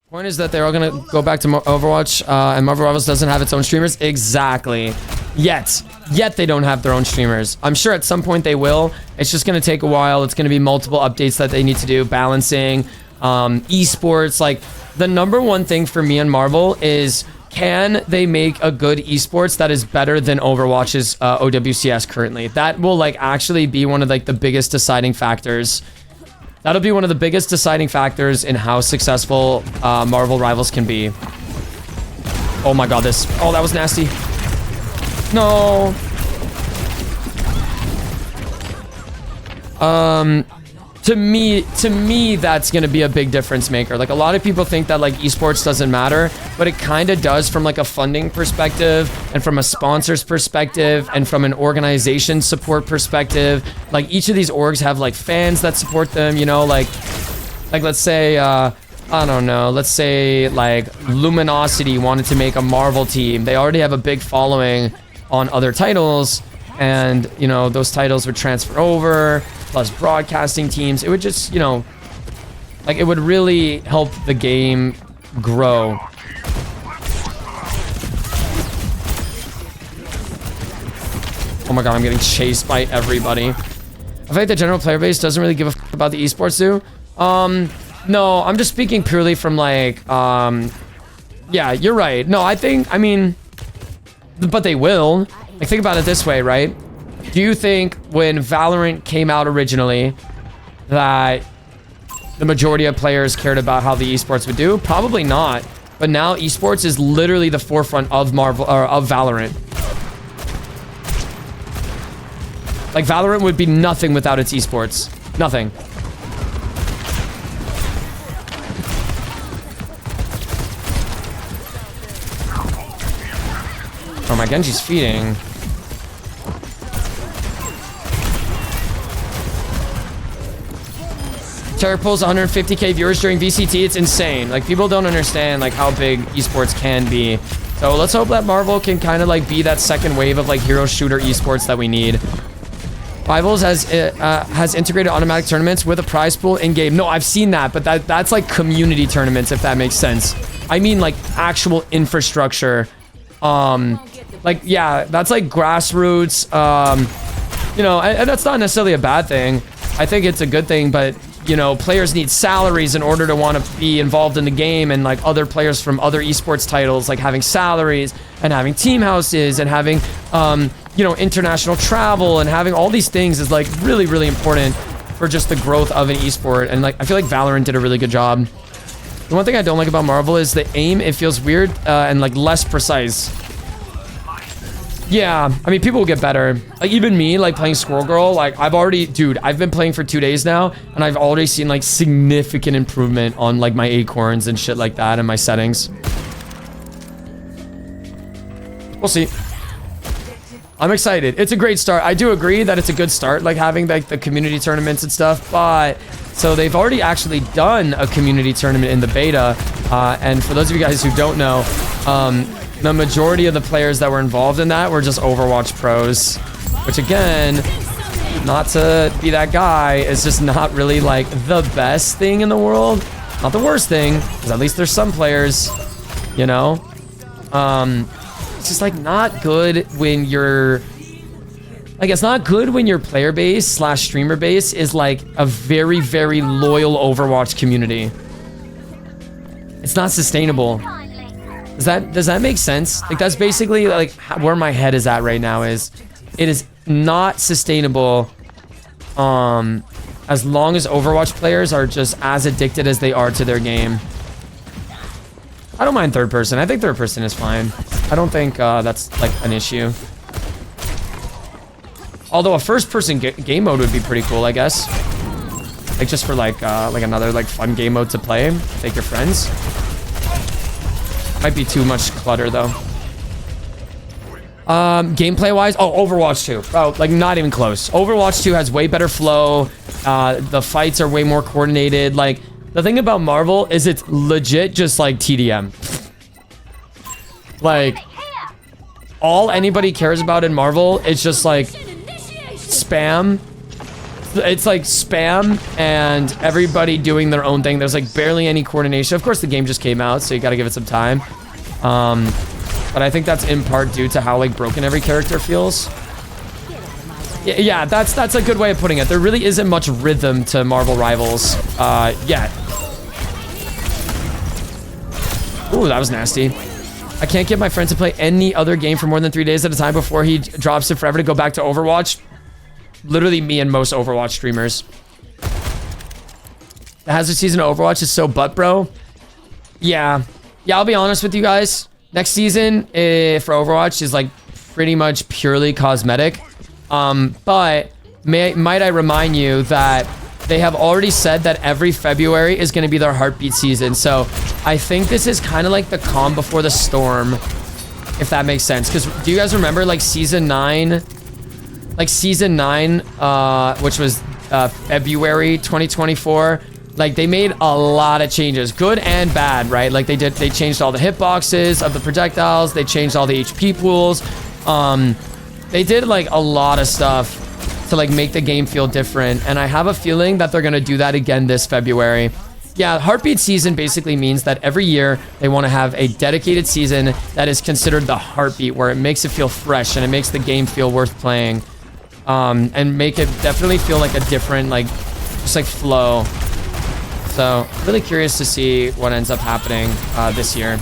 Point is that they're all gonna go back to Overwatch, and Marvel Rivals doesn't have its own streamers. Exactly. Yet they don't have their own streamers. I'm sure at some point they will. It's just gonna take a while. It's gonna be multiple updates that they need to do, balancing, esports. Like, the number one thing for me and Marvel is, can they make a good esports that is better than Overwatch's OWCS currently? That will like actually be one of like the biggest deciding factors. That'll be one of the biggest deciding factors in how successful Marvel Rivals can be. Oh my god, this. Oh, that was nasty. No. To me, that's gonna be a big difference maker. Like, a lot of people think that like esports doesn't matter, but it kind of does from like a funding perspective, and from a sponsor's perspective, and from an organization support perspective. Like, each of these orgs have like fans that support them, you know, like let's say I don't know, let's say like Luminosity wanted to make a Marvel team. They already have a big following on other titles, and you know, those titles would transfer over, plus broadcasting teams. It would just, you know, like, it would really help the game grow. Oh my god, I'm getting chased by everybody. I feel like the general player base doesn't really give a fuck about the esports too. No, I'm just speaking purely from like, yeah, you're right. No, I mean, but they will. Like, think about it this way, right? Do you think when Valorant came out originally that the majority of players cared about how the esports would do? Probably not. But now esports is literally the forefront of Marvel, or of Valorant. Like, Valorant would be nothing without its esports. Nothing. Oh, my Genji's feeding. Terra pulls 150k viewers during VCT. It's insane. Like, people don't understand like how big esports can be. So let's hope that Marvel can kind of like be that second wave of like hero shooter esports that we need. Rivals has integrated automatic tournaments with a prize pool in game. No, I've seen that, but that's like community tournaments, if that makes sense. I mean like actual infrastructure. Like, yeah, that's like grassroots. You know, and that's not necessarily a bad thing. I think it's a good thing, but you know, players need salaries in order to want to be involved in the game, and like other players from other esports titles, like having salaries and having team houses and having, you know, international travel and having all these things is like really, really important for just the growth of an esport. And like, I feel like Valorant did a really good job. The one thing I don't like about Marvel is the aim. It feels weird and like less precise. Yeah, I mean, people will get better. Like, even me, like, playing Squirrel Girl, like, I've been playing for 2 days now, and I've already seen, like, significant improvement on, like, my acorns and shit like that and my settings. We'll see. I'm excited. It's a great start. I do agree that it's a good start, like, having, like, the community tournaments and stuff, but... So they've already actually done a community tournament in the beta, and for those of you guys who don't know, the majority of the players that were involved in that were just Overwatch pros, which again, not to be that guy, is just not really like the best thing in the world. Not the worst thing, because at least there's some players, you know? It's just like not good when you're... Like, it's not good when your player base / streamer base is like a very, very loyal Overwatch community. It's not sustainable. Does that make sense? Like, that's basically like where my head is at right now. Is it is not sustainable as long as Overwatch players are just as addicted as they are to their game. I don't mind third person. I think third person is fine. I don't think that's like an issue. Although a first person game mode would be pretty cool, I guess. Like, just for like another like fun game mode to play. Take your friends. Might be too much clutter though. Gameplay wise, oh, Overwatch 2. Oh, like not even close. Overwatch 2 has way better flow. The fights are way more coordinated. Like, the thing about Marvel is it's legit just like TDM. Like, all anybody cares about in Marvel is just like spam it's like spam and everybody doing their own thing. There's like barely any coordination. Of course, the game just came out, so you got to give it some time. But I think that's in part due to how like broken every character feels. Yeah, that's a good way of putting it. There really isn't much rhythm to Marvel Rivals yet. Ooh, that was nasty. I can't get my friend to play any other game for more than 3 days at a time before he drops it forever to go back to Overwatch. Literally me and most Overwatch streamers. The Hazard season of Overwatch is so butt, bro. Yeah, I'll be honest with you guys. Next season for Overwatch is like pretty much purely cosmetic. But might I remind you that they have already said that every February is going to be their heartbeat season. So I think this is kind of like the calm before the storm, if that makes sense. Because do you guys remember like season 9? Like season 9, which was February 2024. Like they made a lot of changes, good and bad, right? Like they changed all the hitboxes of the projectiles. They changed all the HP pools. They did like a lot of stuff to like make the game feel different. And I have a feeling that they're going to do that again this February. Yeah, heartbeat season basically means that every year they want to have a dedicated season that is considered the heartbeat, where it makes it feel fresh and it makes the game feel worth playing. And make it definitely feel like a different, like, just like flow. So really curious to see what ends up happening this year.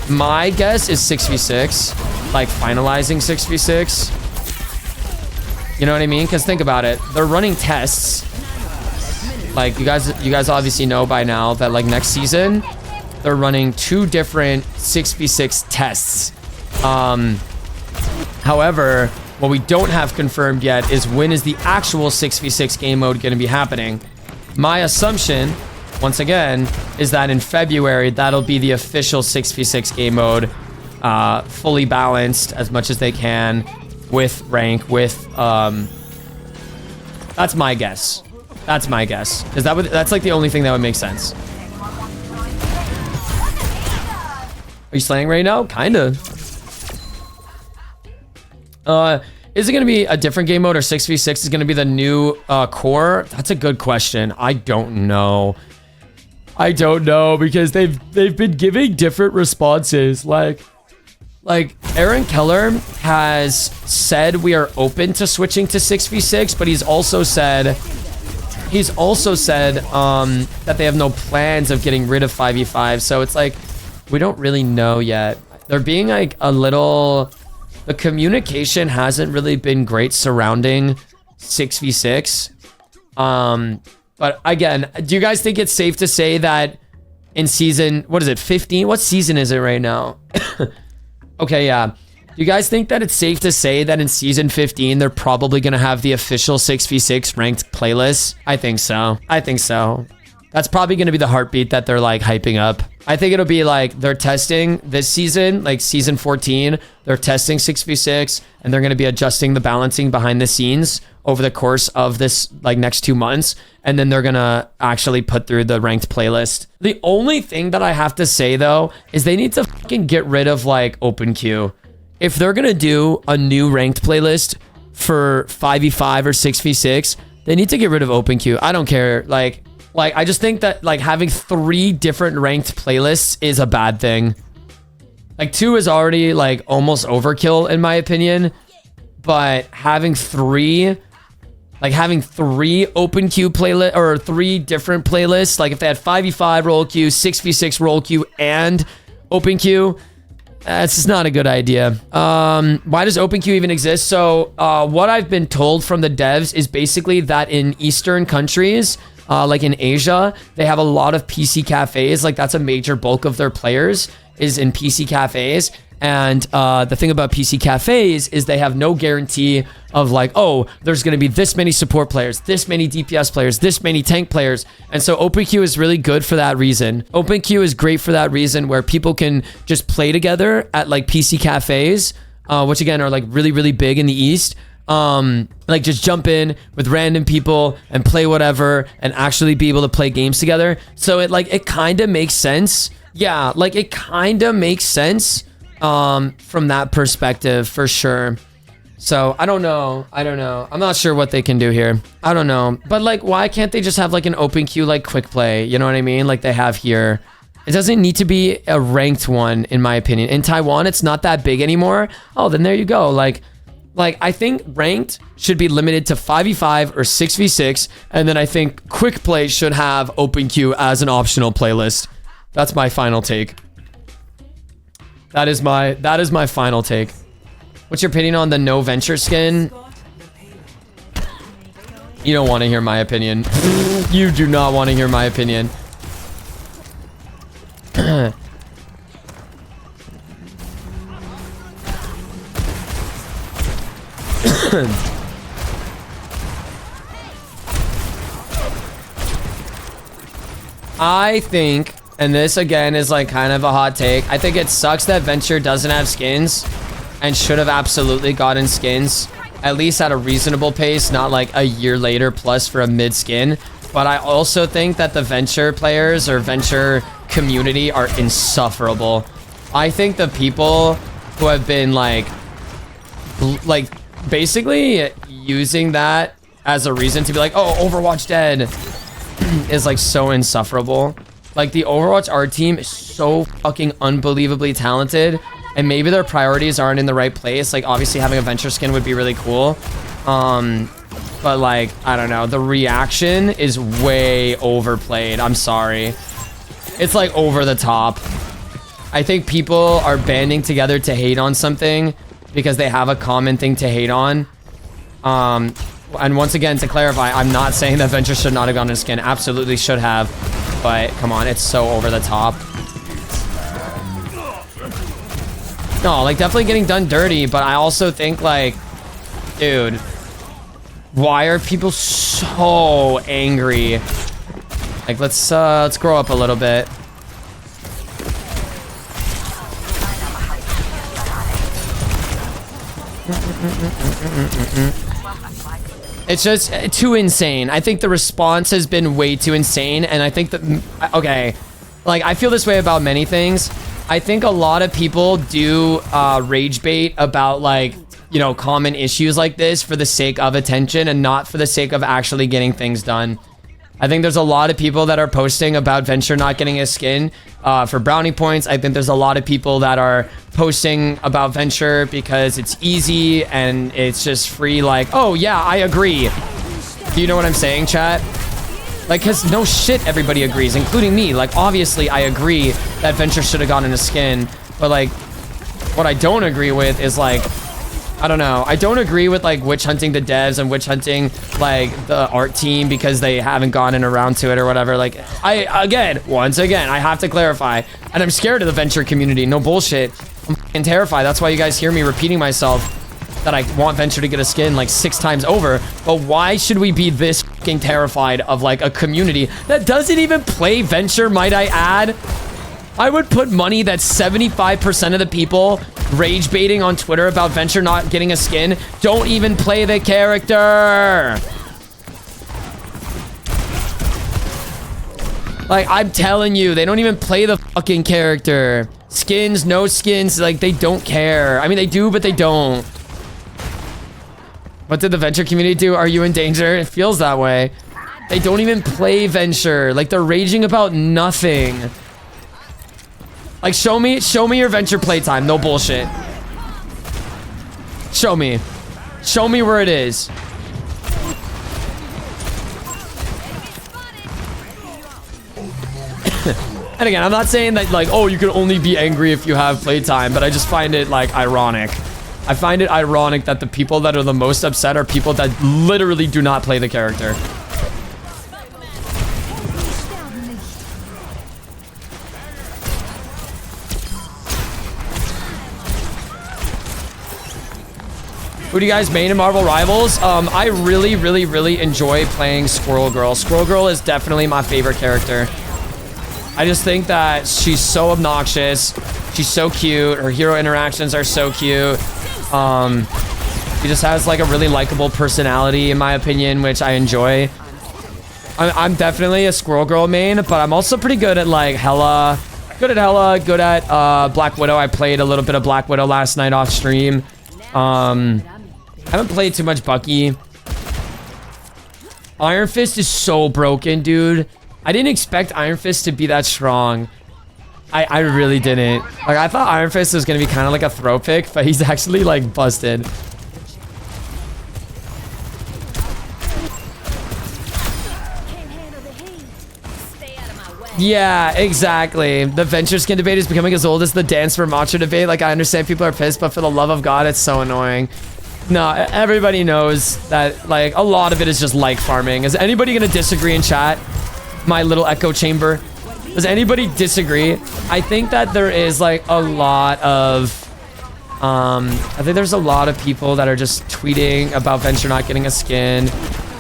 My guess is 6v6, like finalizing 6v6. You know what I mean? Because think about it. They're running tests. Like you guys obviously know by now that like next season, they're running 2 different 6v6 tests. However, what we don't have confirmed yet is when is the actual 6v6 game mode going to be happening. My assumption, once again, is that in February, that'll be the official 6v6 game mode, fully balanced as much as they can. With rank, that's my guess. That's my guess. Because that's like the only thing that would make sense. Are you slaying right now? Kinda. Is it going to be a different game mode, or 6v6 is going to be the new core? That's a good question. I don't know. Because they've been giving different responses. Like Aaron Keller has said we are open to switching to 6v6, but he's also said that they have no plans of getting rid of 5v5. So it's like we don't really know yet. They're being like a little, the communication hasn't really been great surrounding 6v6. But again, do you guys think it's safe to say that in season, what is it, 15? What season is it right now? Okay, yeah. Do you guys think that it's safe to say that in season 15, they're probably going to have the official 6v6 ranked playlist? I think so. That's probably going to be the heartbeat that they're like hyping up. I think it'll be like they're testing this season, like season 14, they're testing 6v6 and they're going to be adjusting the balancing behind the scenes over the course of this like next 2 months. And then they're going to actually put through the ranked playlist. The only thing that I have to say though, is they need to fucking get rid of like open queue. If they're going to do a new ranked playlist for 5v5 or 6v6, they need to get rid of open queue. I don't care. Like I just think that like having 3 different ranked playlists is a bad thing. Like 2 is already like almost overkill in my opinion, but having 3 open queue playlist or 3 different playlists, like if they had 5v5 roll queue, 6v6 roll queue, and open queue, that's just not a good idea. Why does open queue even exist? So what I've been told from the devs is basically that in Eastern countries, like in Asia, they have a lot of PC cafes. Like that's a major bulk of their players is in PC cafes. And the thing about PC cafes is they have no guarantee of like, oh, there's going to be this many support players, this many DPS players, this many tank players. And so OpenQ is really good for that reason. OpenQ is great for that reason, where people can just play together at like PC cafes, which again are like really, really big in the East. Like just jump in with random people and play whatever and actually be able to play games together. So it kind of makes sense. Yeah, like it kind of makes sense. From that perspective, for sure. So I don't know. I'm not sure what they can do here. I don't know. But like, why can't they just have like an open queue, like quick play? You know what I mean? Like they have here. It doesn't need to be a ranked one, in my opinion. In Taiwan, it's not that big anymore. Oh, then there you go. Like I think ranked should be limited to 5v5 or 6v6. And then I think quick play should have open queue as an optional playlist. That's my final take. That is my final take. What's your opinion on the no venture skin? You don't want to hear my opinion. You do not want to hear my opinion. I think, and this again is like kind of a hot take, I think it sucks that Venture doesn't have skins and should have absolutely gotten skins, at least at a reasonable pace, not like a year later plus for a mid skin. But I also think that the Venture players or Venture community are insufferable. I think the people who have been like basically using that as a reason to be like, oh, Overwatch dead is like so insufferable. Like the Overwatch art team is so fucking unbelievably talented, and maybe their priorities aren't in the right place. Like obviously having a Venture skin would be really cool. But like, I don't know, the reaction is way overplayed. I'm sorry. It's like over the top. I think people are banding together to hate on something because they have a common thing to hate on. And once again, to clarify, I'm not saying that Venture should not have gotten a skin. Absolutely should have. But come on, it's so over the top. No, like definitely getting done dirty, but I also think like, dude, why are people so angry? Like let's grow up a little bit. It's just too insane. I think the response has been way too insane, and I think that, okay, like I feel this way about many things. I think a lot of people do rage bait about like, you know, common issues like this for the sake of attention and not for the sake of actually getting things done. I think there's a lot of people that are posting about Venture not getting a skin for brownie points. I think there's a lot of people that are posting about Venture because it's easy and it's just free, like, oh yeah, I agree. Do you know what I'm saying, chat? Like, cause no shit, everybody agrees, including me. Like, obviously I agree that Venture should have gotten a skin, but like, what I don't agree with is like, I don't know. I don't agree with like witch hunting the devs and witch hunting like the art team because they haven't gotten around to it or whatever. Like once again, I have to clarify, and I'm scared of the Venture community. No bullshit. I'm fucking terrified. That's why you guys hear me repeating myself that I want Venture to get a skin like 6 times over. But why should we be this fucking terrified of like a community that doesn't even play Venture, might I add? I would put money that 75% of the people rage baiting on Twitter about Venture not getting a skin don't even play the character. Like, I'm telling you, they don't even play the fucking character. Skins, no skins, like, they don't care. I mean, they do, but they don't. What did the Venture community do? Are you in danger? It feels that way. They don't even play Venture. Like, they're raging about nothing. Like, show me your Venture playtime. No bullshit. Show me. Show me where it is. And again, I'm not saying that, like, oh, you can only be angry if you have playtime, but I just find it, like, ironic. I find it ironic that the people that are the most upset are people that literally do not play the character. Who do you guys main in Marvel Rivals? I really enjoy playing Squirrel Girl. Squirrel Girl is definitely my favorite character. I just think that she's so obnoxious. She's so cute. Her hero interactions are so cute. She just has like a really likable personality, in my opinion, which I enjoy. I'm definitely a Squirrel Girl main, but I'm also pretty good at like Hela. Good at Hela, good at Black Widow. I played a little bit of Black Widow last night off stream. I haven't played too much Bucky. Iron Fist is so broken, dude. I didn't expect Iron Fist to be that strong. I really didn't. Like, I thought Iron Fist was gonna be kind of like a throw pick, but he's actually like busted. Yeah, exactly. The venture skin debate is becoming as old as the dance for macho debate. Like, I understand people are pissed, but for the love of God, it's so annoying. No, everybody knows that, like, a lot of it is just like farming. Is anybody gonna disagree in chat? My little echo chamber. Does anybody disagree? I think that there is, like, a lot of... I think there's a lot of people that are just tweeting about Venture not getting a skin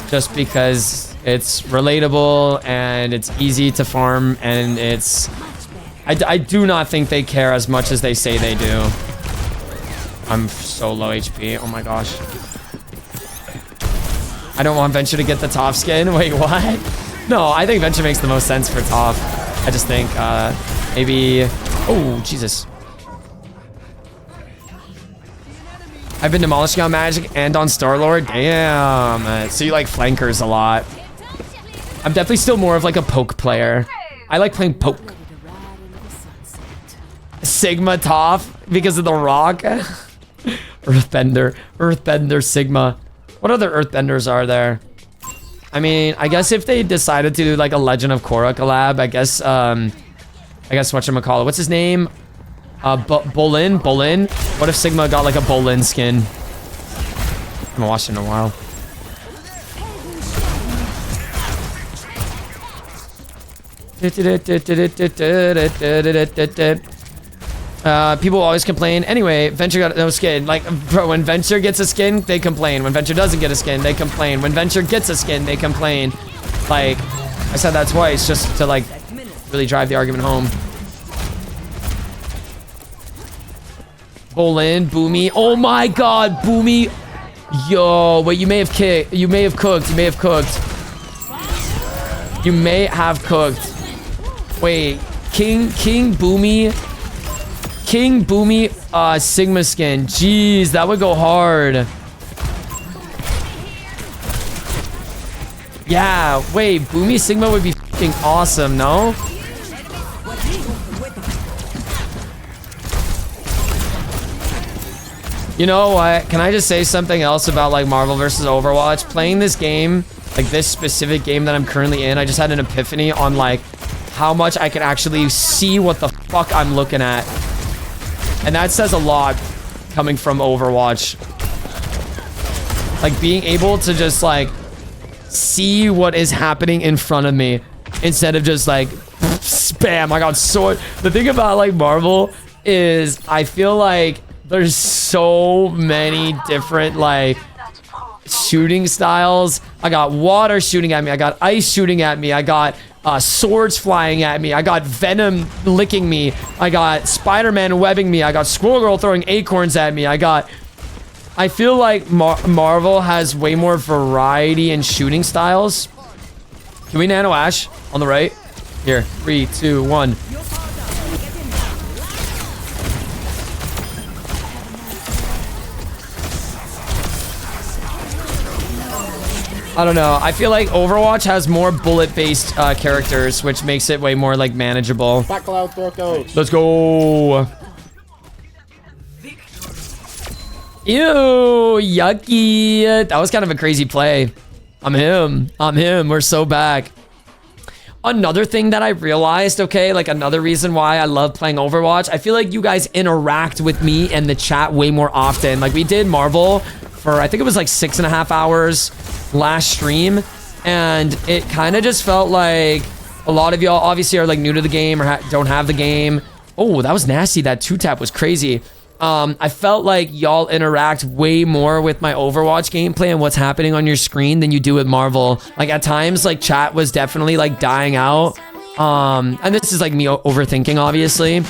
just because it's relatable and it's easy to farm and it's... I do not think they care as much as they say they do. I'm so low HP. Oh my gosh. I don't want Venture to get the top skin. Wait, what? No, I think Venture makes the most sense for top. I just think maybe... Oh, Jesus. I've been demolishing on Magic and on Star-Lord. Damn. So you like flankers a lot. I'm definitely still more of like a poke player. I like playing poke. Sigma top because of the rock. Earthbender, Sigma. What other Earthbenders are there? I mean, I guess if they decided to do like a Legend of Korra collab, I guess whatchamacallit. What's his name? Bolin? What if Sigma got like a Bolin skin? I haven't watched it in a while. People always complain. Anyway, Venture got no skin. Like, bro, when Venture gets a skin, they complain. When Venture doesn't get a skin, they complain. When Venture gets a skin, they complain. Like, I said that twice just to, like, really drive the argument home. Bolin, Boomy. Oh my god, Boomy. Yo, wait, you may have cooked. You may have cooked. Wait, King Boomy. Sigma skin. Jeez, that would go hard. Yeah, wait, Boomy Sigma would be fucking awesome, no? You know what? Can I just say something else about like Marvel versus Overwatch? Playing this game, like this specific game that I'm currently in, I just had an epiphany on like how much I can actually see what the fuck I'm looking at. And that says a lot coming from Overwatch. Like being able to just like see what is happening in front of me instead of just like spam. I got so... The thing about like Marvel is I feel like there's so many different like shooting styles. I got water shooting at me. I got ice shooting at me. I got swords flying at me. I got Venom licking me. I got Spider-Man webbing me. I got Squirrel Girl throwing acorns at me. I feel like Marvel has way more variety in shooting styles. Can we nano Ash on the right? Here, 3, 2, 1. I don't know. I feel like Overwatch has more bullet-based characters, which makes it way more like manageable. Let's go. Ew, yucky. That was kind of a crazy play. I'm him. We're so back. Another thing that I realized, okay, like another reason why I love playing Overwatch, I feel like you guys interact with me and the chat way more often. Like we did Marvel for, I think it was like 6.5 hours last stream, and it kind of just felt like a lot of y'all obviously are like new to the game or don't have the game. Oh, that was nasty. That 2-tap was crazy. I felt like y'all interact way more with my Overwatch gameplay and what's happening on your screen than you do with Marvel. Like at times, like chat was definitely like dying out. And this is like me overthinking, obviously.